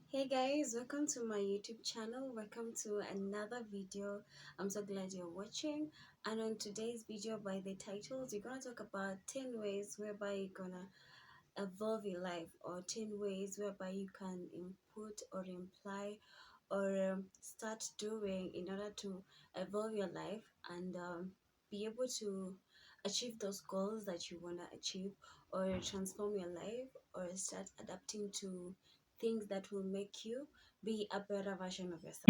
Hey guys, welcome to my YouTube channel. Welcome to another video. I'm so glad you're watching. And on today's video, by the titles, we're gonna talk about 10 ways whereby you're gonna evolve your life, or 10 ways whereby you can input or imply or start doing in order to evolve your life and be able to achieve those goals that you wanna achieve, or transform your life, or start adapting to things that will make you be a better version of yourself.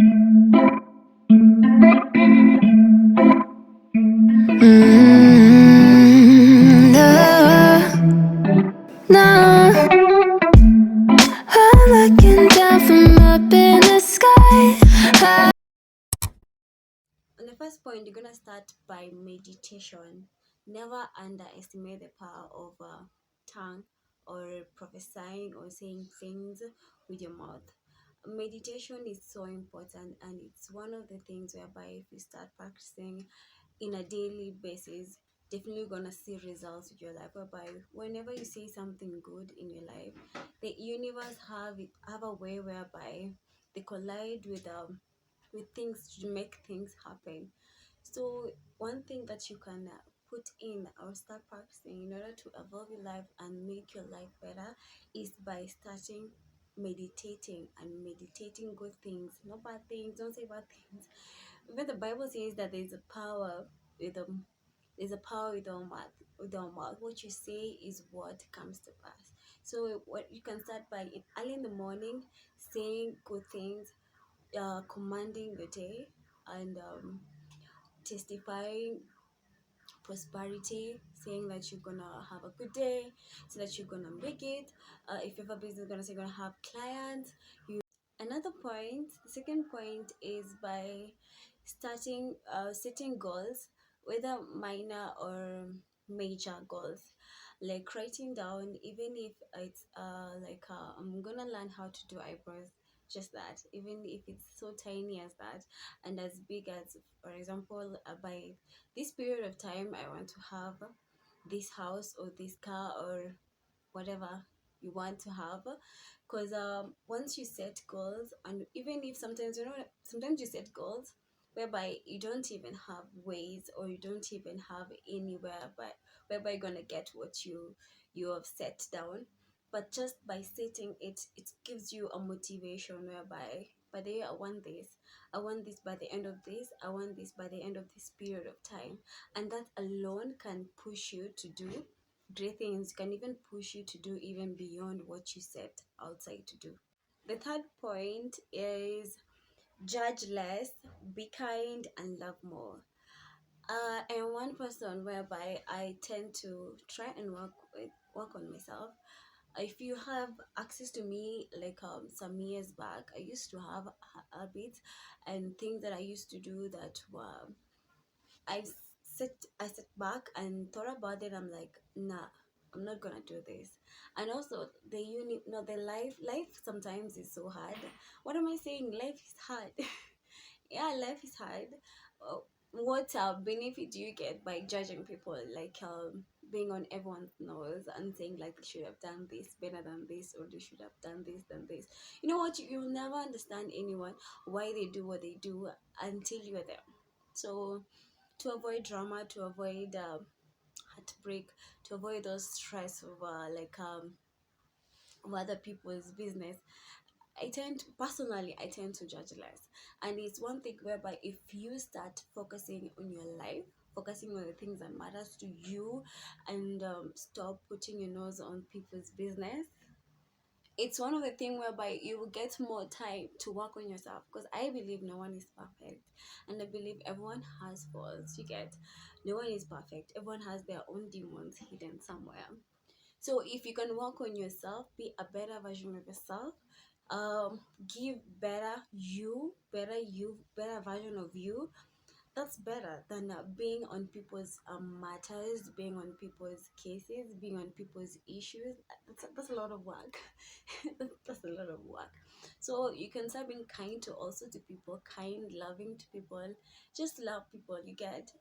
No, no, I'm looking down from up in the sky. On the first point, you're gonna start by meditation. Never underestimate the power of tongue, or prophesying, or saying things with your mouth. Meditation is so important, and it's one of the things whereby if you start practicing in a daily basis, definitely gonna see results with your life. Whereby whenever you say something good in your life, the universe have a way whereby they collide with things to make things happen. So one thing that you can put in or start practicing in order to evolve your life and make your life better is by starting meditating good things, not bad things. Don't say bad things. Even the Bible says that with um there's a power with our mouth. What you say is what comes to pass. So what you can start by early in the morning, saying good things, commanding the day, and testifying prosperity, saying that you're gonna have a good day, so that you're gonna make it. If you have a business, gonna say you're gonna have clients. Another point, the second point, is by starting setting goals, whether minor or major goals, like writing down, even if it's I'm gonna learn how to do eyebrows, just that, even if it's so tiny as that, and as big as, for example, by this period of time I want to have this house or this car or whatever you want to have. Because once you set goals, and even if sometimes, sometimes you set goals whereby you don't even have ways, or you don't even have anywhere but whereby you're gonna get what you have set down. But just by setting it, it gives you a motivation whereby, by the way, I want this by the end of this, I want this by the end of this period of time. And that alone can push you to do great things, can even push you to do even beyond what you set outside to do. The third point is judge less, be kind, and love more. I am one person whereby I tend to try and work on myself. If you have access to me, like some years back, I used to have habits and things that I used to do that were, I I sit back and thought about it. I'm like, nah, I'm not gonna do this. And also the no, the life sometimes is so hard. What am I saying? Life is hard. Yeah, life is hard. Uh, what benefit do you get by judging people, like being on everyone's nose and saying like they should have done this better than this, or they should have done this than this? You know what? You'll never understand anyone why they do what they do until you're there. So to avoid drama, to avoid heartbreak, to avoid those stress over of other people's business, I tend to judge less. And it's one thing whereby if you start focusing on your life, focusing on the things that matters to you, and stop putting your nose on people's business, it's one of the things whereby you will get more time to work on yourself. Because I believe no one is perfect, and I believe everyone has faults. You get, no one is perfect, everyone has their own demons hidden somewhere. So if you can work on yourself, be a better version of yourself, give better version of you, that's better than being on people's matters, being on people's cases, being on people's issues. That's a lot of work. That's a lot of work. So you can start being kind to also to people, kind, loving to people. Just love people. You get.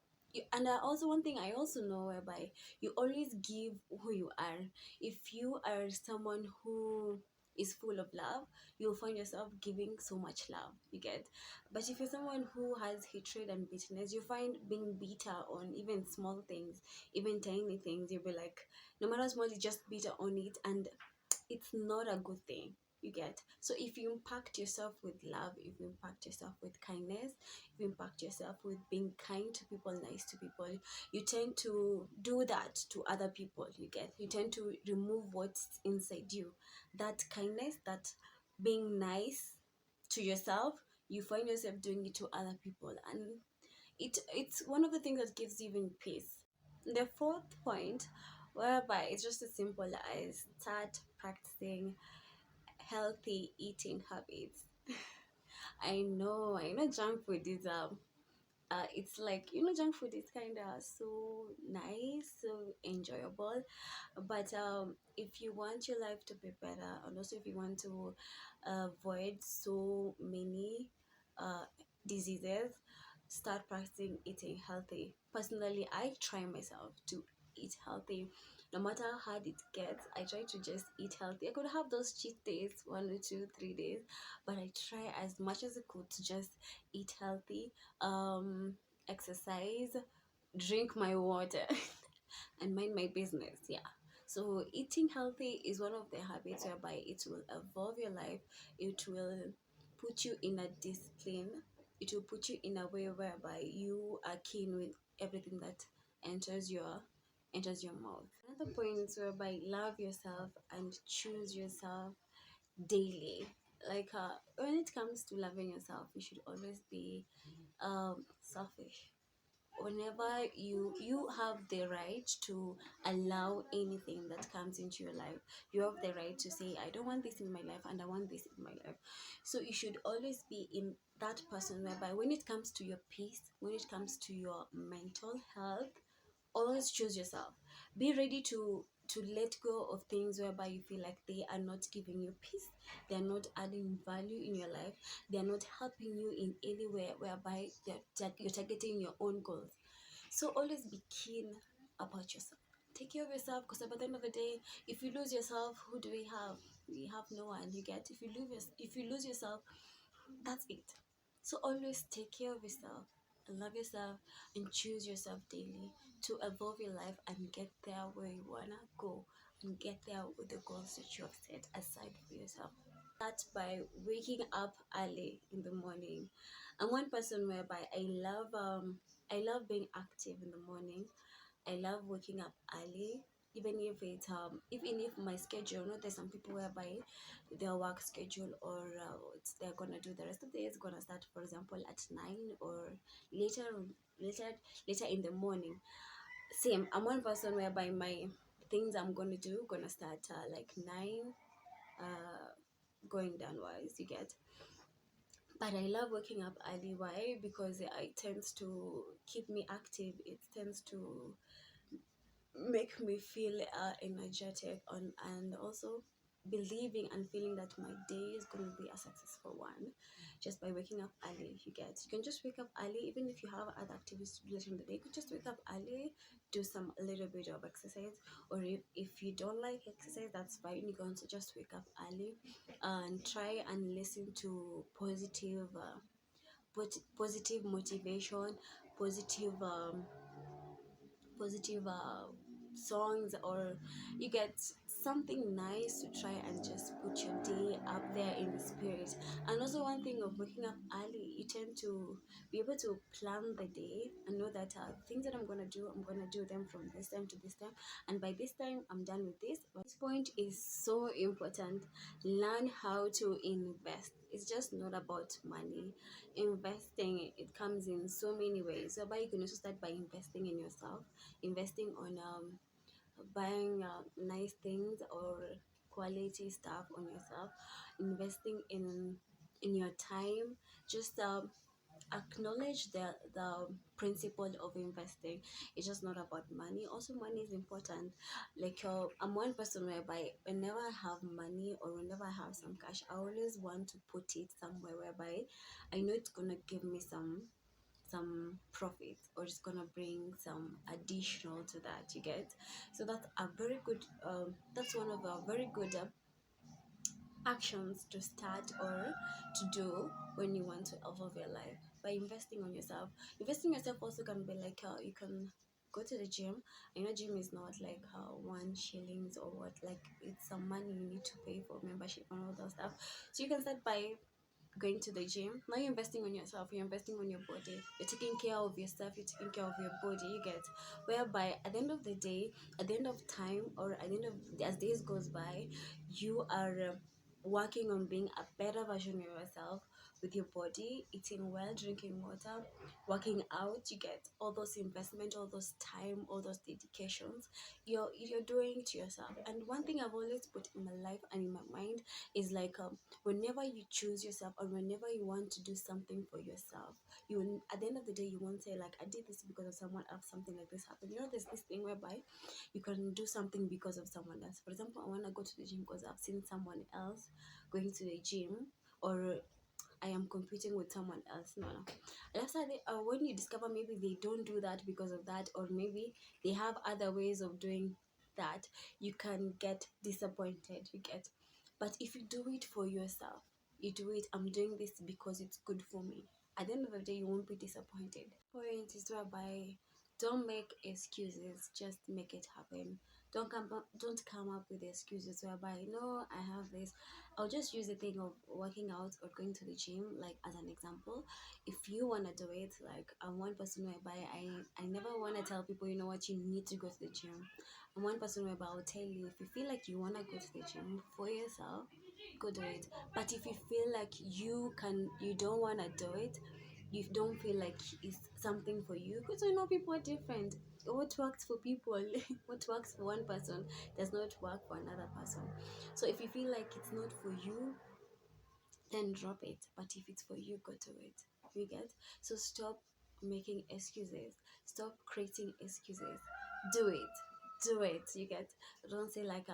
And also one thing I also know whereby you always give who you are. If you are someone who is full of love, you'll find yourself giving so much love, you get. But if you're someone who has hatred and bitterness, you find being bitter on even small things, even tiny things, you'll be like, no matter how small, you just bitter on it, and it's not a good thing, you get. So if you impact yourself with love, if you impact yourself with kindness, if you impact yourself with being kind to people, nice to people, you tend to do that to other people, you get. You tend to remove what's inside you, that kindness, that being nice to yourself, you find yourself doing it to other people, and it's one of the things that gives you even peace. The fourth point, whereby it's just as simple as start practicing healthy eating habits. I know junk food is it's like, junk food is kind of so nice, so enjoyable, but if you want your life to be better, and also if you want to avoid so many uh diseases, start practicing eating healthy. Personally, I try myself to eat healthy. No matter how hard it gets, I try to just eat healthy. I could have those cheat days, 1 or 2 3 days, but I try as much as I could to just eat healthy, um exercise, drink my water, and mind my business. Yeah. So eating healthy is one of the habits whereby it will evolve your life. It will put you in a discipline. It will put you in a way whereby you are keen with everything that enters your mouth. Another point is whereby love yourself and choose yourself daily. Like when it comes to loving yourself, you should always be selfish. Whenever you have the right to allow anything that comes into your life, you have the right to say, I don't want this in my life and I want this in my life. So you should always be in that person whereby when it comes to your peace, when it comes to your mental health, always choose yourself. Be ready to let go of things whereby you feel like they are not giving you peace, they are not adding value in your life, they are not helping you in any way whereby you're targeting your own goals. So always be keen about yourself. Take care of yourself, because at the end of the day, if you lose yourself, who do we have? We have no one, you get. If you lose yourself, that's it. So always take care of yourself, love yourself, and choose yourself daily to evolve your life and get there where you wanna go, and get there with the goals that you have set aside for yourself. Start by waking up early in the morning. I'm one person whereby I love being active in the morning. I love waking up early, even if my schedule. You know, there's some people whereby their work schedule, or what they're gonna do the rest of the day is gonna start, for example, at 9, or later, later, later in the morning. Same, I'm one person whereby my things I'm gonna do gonna start like 9, uh, going downwards. You get. But I love waking up early. Why? Because it tends to keep me active. It tends to make me feel energetic, and also believing and feeling that my day is going to be a successful one, just by waking up early. You can just wake up early, even if you have other activities to do later in the day. You could just wake up early, do some a little bit of exercise, or if you don't like exercise, that's fine. You can also just wake up early and try and listen to positive motivation, positive songs, or you get something nice to try and just put your day up there in the spirit. And also, one thing of waking up early, you tend to be able to plan the day and know that things that I'm going to do them from this time to this time, and by this time I'm done with this. But this point is so important. Learn how to invest. It's just not about money. Investing, it comes in so many ways. So, but you can also start by investing in yourself, investing on buying nice things or quality stuff on yourself, investing in your time. Just acknowledge the principle of investing. It's just not about money. Also, money is important. Like I'm one person whereby whenever I have money, or whenever I have some cash, I always want to put it somewhere whereby I know it's gonna give me some profit, or it's gonna bring some additional to that, you get. So that's a very good that's one of a very good actions to start or to do when you want to evolve your life by investing on yourself. Investing yourself also can be like you can go to the gym. I know gym is not like 1 shillings or what, like it's some money you need to pay for membership and all that stuff. So you can start by going to the gym. Now you're investing on yourself, you're investing on your body, you're taking care of yourself, you're taking care of your body, you get, whereby at the end of the day, at the end of time, or at the end of as days goes by, you are working on being a better version of yourself with your body, eating well, drinking water, working out. You get all those investment, all those time, all those dedications you're doing to yourself. And one thing I've always put in my life and in my mind is like whenever you choose yourself or whenever you want to do something for yourself, at the end of the day you won't say like I did this because of someone else, something like this happened. You know, there's this thing whereby you can do something because of someone else. For example, I want to go to the gym because I've seen someone else going to the gym, or I am competing with someone else. No, no. And after when you discover maybe they don't do that because of that, or maybe they have other ways of doing that, you can get disappointed. You get, but if you do it for yourself, you do it. I'm doing this because it's good for me. At the end of the day, you won't be disappointed. Point is whereby don't make excuses. Just make it happen. Don't come up with excuses whereby no, I have this. I'll just use the thing of working out or going to the gym like as an example. If you wanna do it, like I'm one person whereby I never wanna tell people, you know what, you need to go to the gym. I'm one person whereby I'll tell you, if you feel like you wanna go to the gym for yourself, go do it. But if you feel like you don't wanna do it, you don't feel like it's something for you, because you know people are different. What works for people, what works for one person does not work for another person. So if you feel like it's not for you, then drop it. But if it's for you, go to it. You get? So stop making excuses. Stop creating excuses. Do it. Do it. You get? Don't say like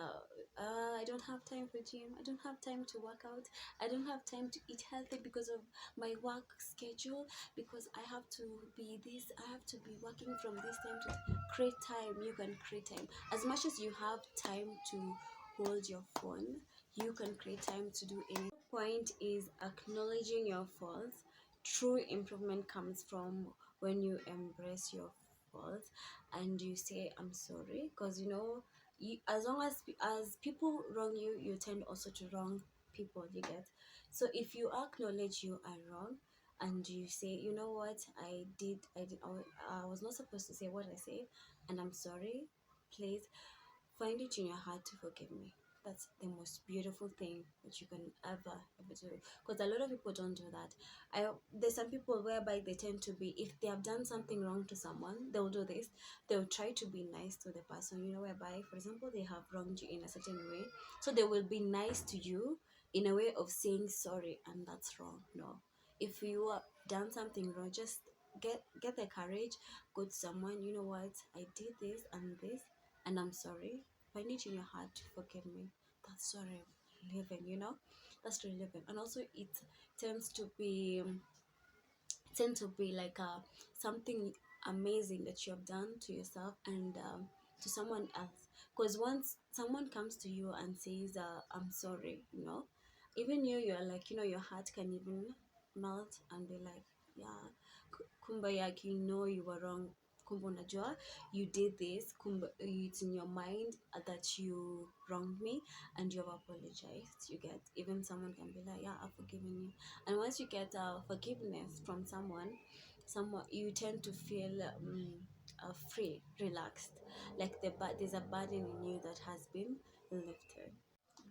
I don't have time for gym. I don't have time to work out. I don't have time to eat healthy because of my work schedule. Because I have to be this. I have to be working from this time to create time. You can create time as much as you have time to hold your phone. You can create time to do anything. Point is acknowledging your faults. True improvement comes from when you embrace your faults and you say I'm sorry, because you know, as long as people wrong you, you tend also to wrong people. You get? So if you acknowledge you are wrong and you say, you know what, I was not supposed to say what I say, and I'm sorry, please find it in your heart to forgive me. That's the most beautiful thing that you can ever do, because a lot of people don't do that. There's some people whereby they tend to be, if they have done something wrong to someone, they'll do this. They'll try to be nice to the person, you know, whereby for example they have wronged you in a certain way, so they will be nice to you in a way of saying sorry, and that's wrong. No, if you have done something wrong, just get the courage, go to someone, you know what, I did this and this, and I'm sorry. Find it in your heart to forgive me. That's sorry living, you know? That's really living. And also it tends to be like something amazing that you have done to yourself and to someone else. Because once someone comes to you and says I'm sorry, you know, even you're like, you know, your heart can even melt and be like, yeah, kumba, like, you know, you were wrong. Kumba unajua you did this. Kumba, it's in your mind that you wronged me and you have apologized. You get? Even someone can be like, yeah, I've forgiven you. And once you get forgiveness from someone, you tend to feel free, relaxed, like there's a burden in you that has been lifted.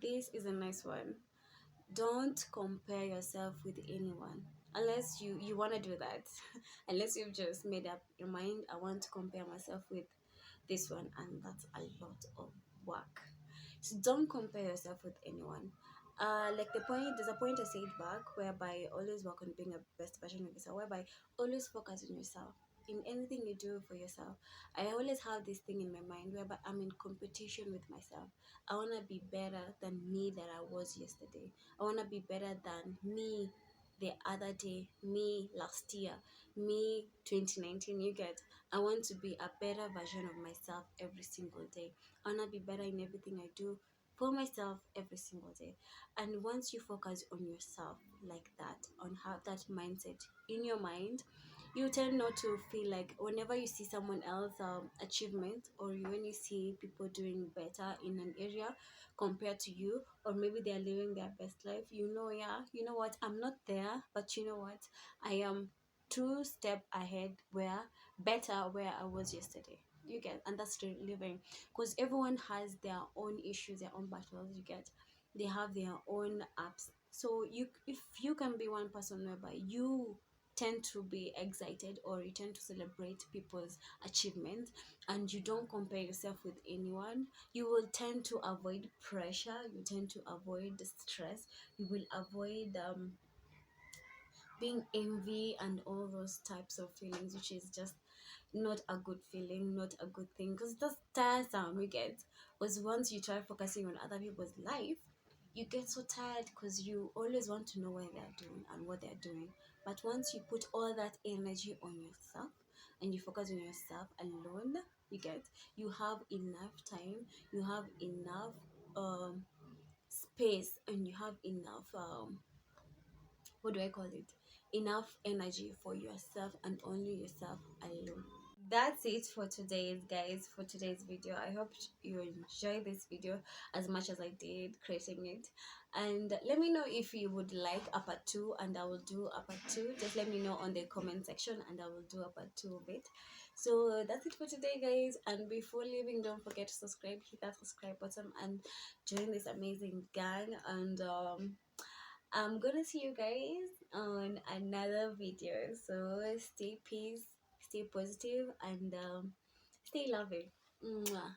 This is a nice one. Don't compare yourself with anyone unless you want to do that. Unless you've just made up your mind, I want to compare myself with this one, and that's a lot of work. So don't compare yourself with anyone. Like there's a point I said back, whereby always work on being a best version of yourself, whereby always focus on yourself in anything you do for yourself. I always have this thing in my mind whereby I'm in competition with myself. I want to be better than me that I was yesterday. I want to be better than me the other day, me last year, me 2019. You get? I want to be a better version of myself every single day. I want to be better in everything I do for myself every single day. And once you focus on yourself like that, on have that mindset in your mind, you tend not to feel like whenever you see someone else achievement, or when you see people doing better in an area compared to you, or maybe they're living their best life, you know, yeah, you know what, I'm not there, but you know what, I am 2 step ahead, where better where I was yesterday. You get, and that's living, because everyone has their own issues, their own battles. You get, they have their own ups. So you, if you can be one person whereby you tend to be excited, or you tend to celebrate people's achievements, and you don't compare yourself with anyone, you will tend to avoid pressure, you tend to avoid the stress, you will avoid being envy and all those types of feelings, which is just not a good feeling, not a good thing, because that's tiresome. You get, because once you try focusing on other people's life, you get so tired, because you always want to know what they're doing and what they're doing. But once you put all that energy on yourself, and you focus on yourself alone, you get, you have enough time, you have enough space, and you have enough what do I call it? Enough energy for yourself, and only yourself alone. That's it for today's, guys, for today's video. I hope you enjoyed this video as much as I did creating it. And let me know if you would like a part 2, and I will do a part 2. Just let me know on the comment section, and I will do a part 2 of it. So that's it for today, guys. And before leaving, don't forget to subscribe, hit that subscribe button, and join this amazing gang. And I'm gonna see you guys on another video. So stay peace, stay positive, and stay loving. Mwah.